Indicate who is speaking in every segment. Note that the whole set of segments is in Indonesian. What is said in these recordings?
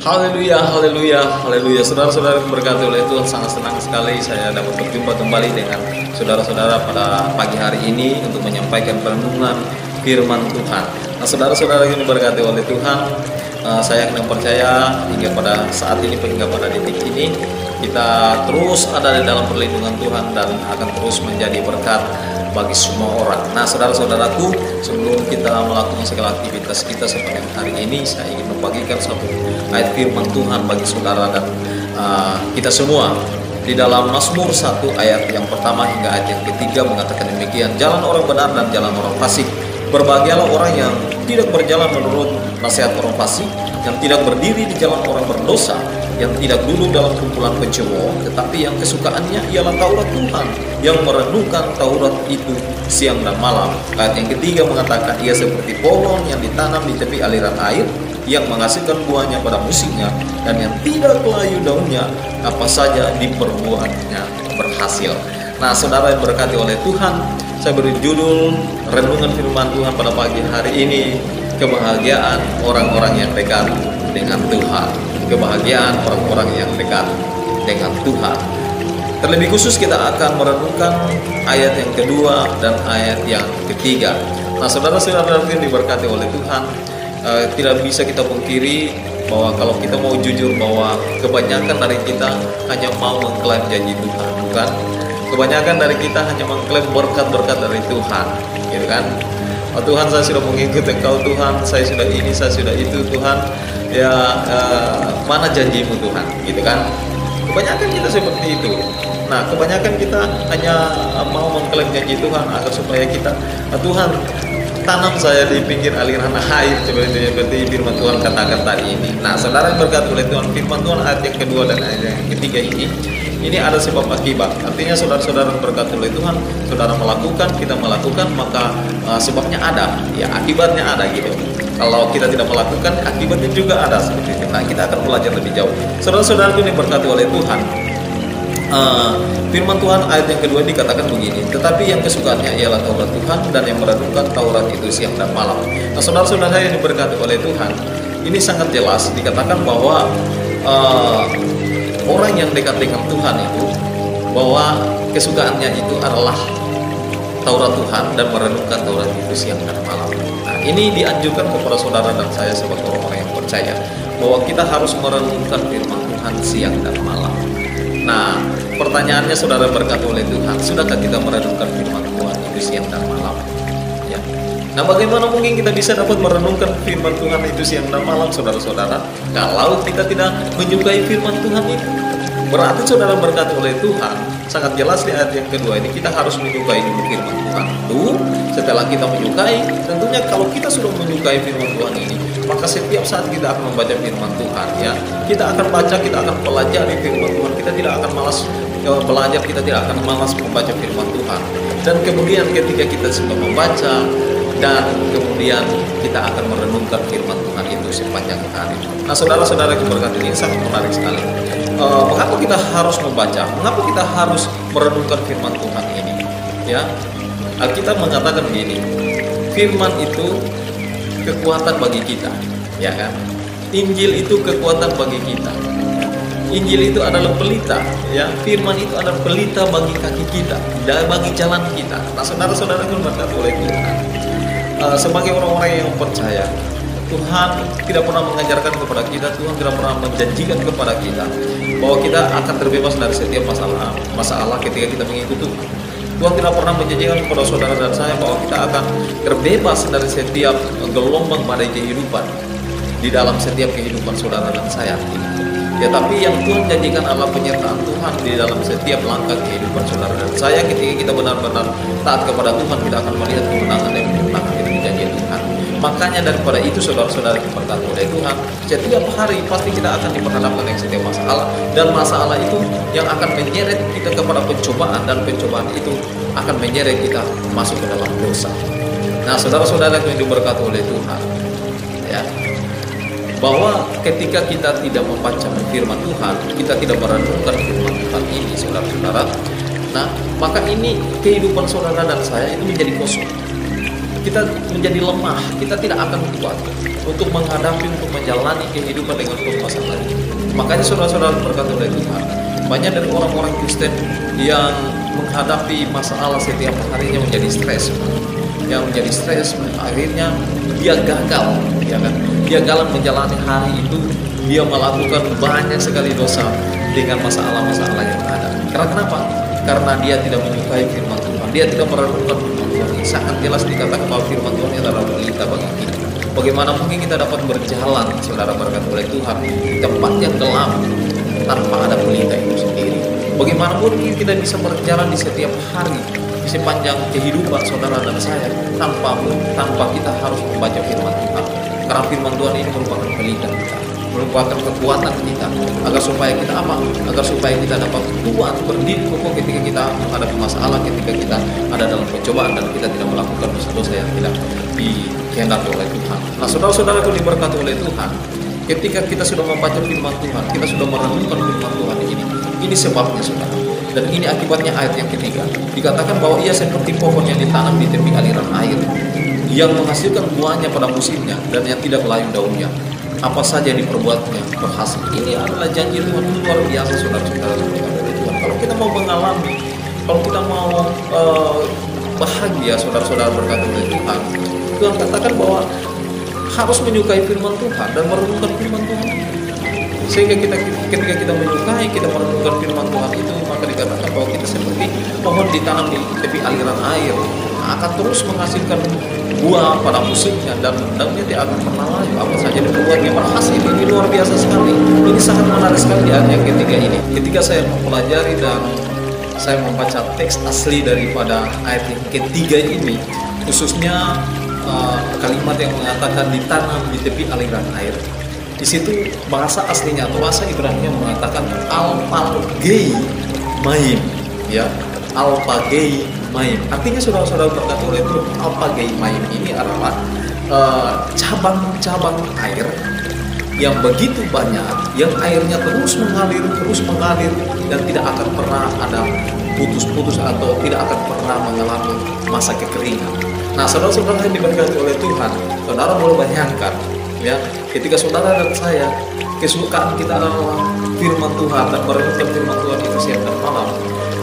Speaker 1: Haleluya, haleluya, haleluya. Saudara-saudara berkati oleh Tuhan, sangat senang sekali saya dapat berjumpa kembali dengan saudara-saudara pada pagi hari ini untuk menyampaikan renungan firman Tuhan. Nah, saudara-saudara yang diberkati oleh Tuhan, saya akan percaya hingga pada saat ini, hingga pada detik ini, kita terus ada di dalam perlindungan Tuhan dan akan terus menjadi berkat bagi semua orang. Nah, saudara-saudaraku, sebelum kita melakukan segala aktivitas kita sepanjang hari ini, saya ingin membagikan satu ayat firman Tuhan bagi saudara dan kita semua. Di dalam Mazmur 1 ayat yang pertama hingga ayat yang ketiga mengatakan demikian: jalan orang benar dan jalan orang fasik, berbahagialah orang yang tidak berjalan menurut nasihat orang fasik, yang tidak berdiri di jalan orang berdosa, yang tidak duduk dalam kumpulan pencemooh, tetapi yang kesukaannya ialah Taurat Tuhan, yang merenungkan Taurat itu siang dan malam. Ayat yang ketiga mengatakan ia seperti pohon yang ditanam di tepi aliran air, yang menghasilkan buahnya pada musimnya, dan yang tidak layu daunnya, apa saja diperbuatnya berhasil. Nah, saudara yang berkati oleh Tuhan, saya beri judul renungan firman Tuhan pada pagi hari ini, kebahagiaan orang-orang yang dekat dengan Tuhan. Kebahagiaan orang-orang yang dekat dengan Tuhan. Terlebih khusus kita akan merenungkan ayat yang kedua dan ayat yang ketiga. Nah, saudara-saudara yang diberkati oleh Tuhan, tidak bisa kita pungkiri bahwa kalau kita mau jujur bahwa kebanyakan dari kita hanya mau mengklaim janji Tuhan, bukan? Kebanyakan dari kita hanya mengklaim berkat-berkat dari Tuhan, gitu kan? Oh, Tuhan, saya sudah mengikuti Engkau Tuhan, saya sudah ini, saya sudah itu Tuhan. Ya, mana janjimu Tuhan, gitu kan? Kebanyakan kita seperti itu. Nah, kebanyakan kita hanya mau mengklaim janji Tuhan agar supaya kita, Tuhan, tanam saya di pinggir aliran air, seperti firman Tuhan katakan tadi ini. Nah, saudara yang berkati oleh Tuhan, firman Tuhan ayat yang kedua dan ayat yang ketiga ini ada sebab akibat. Artinya saudara-saudara berkati oleh Tuhan, saudara melakukan, kita melakukan, maka sebabnya ada, ya akibatnya ada gitu. Kalau kita tidak melakukan, akibatnya juga ada seperti itu. Nah, kita akan belajar lebih jauh. Saudara-saudara ini berkati oleh Tuhan, firman Tuhan ayat yang kedua dikatakan begini: tetapi yang kesukaannya ialah Taurat Tuhan, dan yang merenungkan Taurat itu siang dan malam. Nah, saudara-saudara yang diberkati oleh Tuhan, ini sangat jelas dikatakan bahwa orang yang dekat dengan Tuhan itu, bahwa kesukaannya itu adalah Taurat Tuhan dan merenungkan Taurat itu siang dan malam. Nah, ini dianjurkan kepada saudara dan saya sebagai orang yang percaya bahwa kita harus merenungkan firman Tuhan siang dan malam. Nah, pertanyaannya, saudara berkati oleh Tuhan, sudahkah kita merenungkan firman Tuhan itu siang dan malam? Ya. Nah, bagaimana mungkin kita bisa dapat merenungkan firman Tuhan itu siang dan malam, saudara-saudara, kalau kita tidak menyukai firman Tuhan itu? Berarti saudara berkati oleh Tuhan, sangat jelas di ayat yang kedua ini kita harus menyukai dulu firman Tuhan itu. Setelah kita menyukai, tentunya kalau kita sudah menyukai firman Tuhan ini, maka setiap saat kita akan membaca firman Tuhan, ya, kita akan baca, kita akan pelajari firman Tuhan, kita tidak akan malas belajar, kita tidak akan malas membaca firman Tuhan. Dan kemudian ketika kita sudah membaca dan kemudian kita akan merenungkan firman Tuhan itu sepanjang hari. Nah, saudara-saudara yang berkati ini sangat menarik sekali. Mengapa kita harus membaca? Mengapa kita harus merenungkan firman Tuhan ini? Ya, Alkitab mengatakan begini: firman itu kekuatan bagi kita, ya kan? Injil itu kekuatan bagi kita. Injil itu adalah pelita, ya. Firman itu adalah pelita bagi kaki kita dan bagi jalan kita. Nah, saudara-saudara yang berkati oleh Tuhan, sebagai orang-orang yang percaya, Tuhan tidak pernah mengajarkan kepada kita, Tuhan tidak pernah menjanjikan kepada kita bahwa kita akan terbebas dari setiap masalah ketika kita mengikuti Tuhan. Tuhan tidak pernah menjanjikan kepada saudara dan saya bahwa kita akan terbebas dari setiap gelombang badai kehidupan di dalam setiap kehidupan saudara dan saya. Ya, tapi yang Tuhan janjikan adalah penyertaan Tuhan di dalam setiap langkah kehidupan saudara dan saya. Ketika kita benar-benar taat kepada Tuhan, kita akan melihat kemenangan dan kemenangan itu janji Tuhan. Makanya daripada itu, saudara-saudara yang berkati oleh Tuhan, setiap hari pasti kita akan diperhadapkan dengan setiap masalah, dan masalah itu yang akan menyeret kita kepada pencobaan, dan pencobaan itu akan menyeret kita masuk ke dalam dosa. Nah, saudara-saudara yang diberkati oleh Tuhan, ya, bahwa ketika kita tidak membaca firman Tuhan, kita tidak merenungkan firman Tuhan ini, saudara-saudara, nah, maka ini kehidupan saudara dan saya itu menjadi kosong. kita menjadi lemah, kita tidak akan kuat untuk menghadapi, untuk menjalani kehidupan dengan penuh masalah. Makanya saudara-saudara berkata oleh Tuhan, banyak dari orang-orang Kristen yang menghadapi masalah setiap harinya menjadi stres, yang menjadi stres, akhirnya dia gagal, ya kan? Dia gagal menjalani hari itu, dia melakukan banyak sekali dosa dengan masalah-masalah yang ada. Karena kenapa? Karena dia tidak menyukai firman Tuhan, dia tidak merenungkan firman Tuhan. Sangat jelas dikatakan bahwa firman Tuhan adalah pelita bagi kita. Bagaimana mungkin kita dapat berjalan, saudara berkat oleh Tuhan, di tempat yang gelap tanpa ada pelita itu sendiri? Bagaimana mungkin kita bisa berjalan di setiap hari, di sepanjang kehidupan saudara dan saya, tanpa kita harus membaca firman Tuhan? Karena firman Tuhan ini merupakan pelita kita, merupakan kekuatan kita, agar supaya kita apa? Agar supaya kita dapat kuat, berdiri kokoh ketika kita menghadapi masalah, ketika kita ada dalam pencobaan dan kita tidak melakukan dosa-dosa yang tidak dikehendaki oleh Tuhan. Nah, saudara-saudaraku diberkati oleh Tuhan, ketika kita sudah membaca firman Tuhan, kita sudah merenungkan firman Tuhan ini sebabnya, saudara. Dan ini akibatnya ayat yang ketiga. Dikatakan bahwa ia seperti pohon yang ditanam di tepi aliran air, yang menghasilkan buahnya pada musimnya dan yang tidak layu daunnya. Apa saja yang diperbuatnya berhasil. Ini adalah janji Tuhan, luar biasa, saudara-saudara. Kalau kita mau mengalami, kalau kita mau bahagia, saudara-saudara berkat oleh Tuhan, Tuhan katakan bahwa harus menyukai firman Tuhan dan merenungkan firman Tuhan. Sehingga ketika kita menyukai, kita merenungkan firman Tuhan itu, maka dikatakan bahwa kita seperti pohon ditanam di tepi aliran air, akan terus menghasilkan buah pada musimnya dan daunnya tidak akan pernah layu. Apa saja diperbuatnya berhasil. Ini luar biasa sekali. Ini sangat menarik sekali ayat yang ketiga ini. Ketika saya mempelajari dan saya membaca teks asli daripada ayat yang ketiga ini, khususnya kalimat yang mengatakan ditanam di tepi aliran air. Di situ bahasa aslinya atau bahasa Ibrani mengatakan alpagei maim, ya, alpagei maim. Artinya saudara-saudara berkata oleh itu, alpagei maim ini adalah cabang-cabang air yang begitu banyak, yang airnya terus mengalir dan tidak akan pernah ada putus-putus atau tidak akan pernah mengalami masa kekeringan. Nah, saudara-saudara yang diberkati oleh Tuhan, saudara boleh bayangkan, ya, ketika saudara dan saya kesukaan kita adalah firman Tuhan dan merenungkan firman Tuhan itu siang dan malam,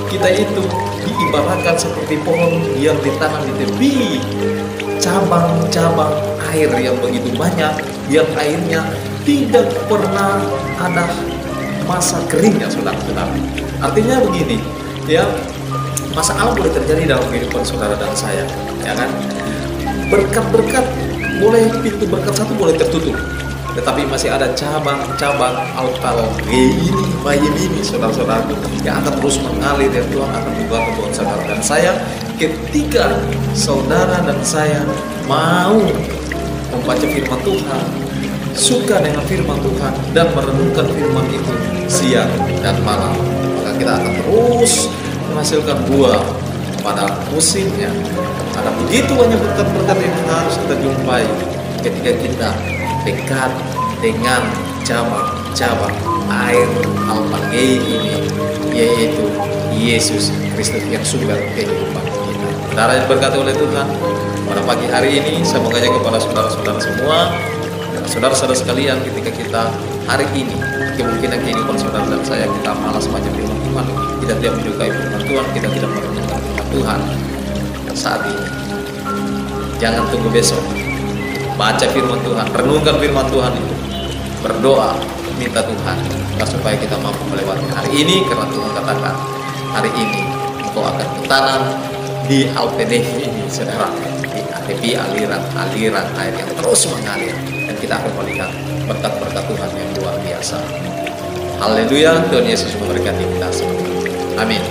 Speaker 1: kita itu diibaratkan seperti pohon yang ditanam di tepi cabang-cabang air yang begitu banyak, yang airnya tidak pernah ada masa keringnya, saudara-saudara. Artinya begini, ya, masalah boleh terjadi dalam kehidupan saudara dan saya, ya kan? Berkat-berkat boleh, pintu berkat satu boleh tertutup, tetapi masih ada cabang-cabang alpagei ini, mayim ini, saudara-saudara, yang akan terus mengalir, yang Tuhan akan membuat kebutuhan saudara dan saya. Ketika saudara dan saya mau membaca firman Tuhan, suka dengan firman Tuhan dan merenungkan firman itu siang dan malam, maka kita akan terus menghasilkan buah pada musimnya. Ada begitu banyak berkat-berkat yang harus kita jumpai ketika kita dekat dengan cabang-cabang air alpagei ini, yaitu Yesus Kristus yang sumber kehidupan kita. Saudara yang berkati oleh Tuhan, pada pagi hari ini saya mengajak kepada saudara-saudara semua, saudara-saudara sekalian, ketika kita hari ini kemungkinan kehidupan saudara dan saya kita malas baca firman Tuhan, kita tidak menyukai firman Tuhan, kita tidak merenungkan firman Tuhan saat ini. Jangan tunggu besok, baca firman Tuhan, renungkan firman Tuhan itu, berdoa, minta Tuhan supaya kita mampu melewati hari ini, karena Tuhan katakan hari ini engkau akan bertanam di alpagei ini, saudara, di tepi aliran air yang terus mengalir, dan kita akan melihat berkat-berkat Tuhan yang luar biasa. Haleluya, Tuhan Yesus memberkati kita semua. Amin.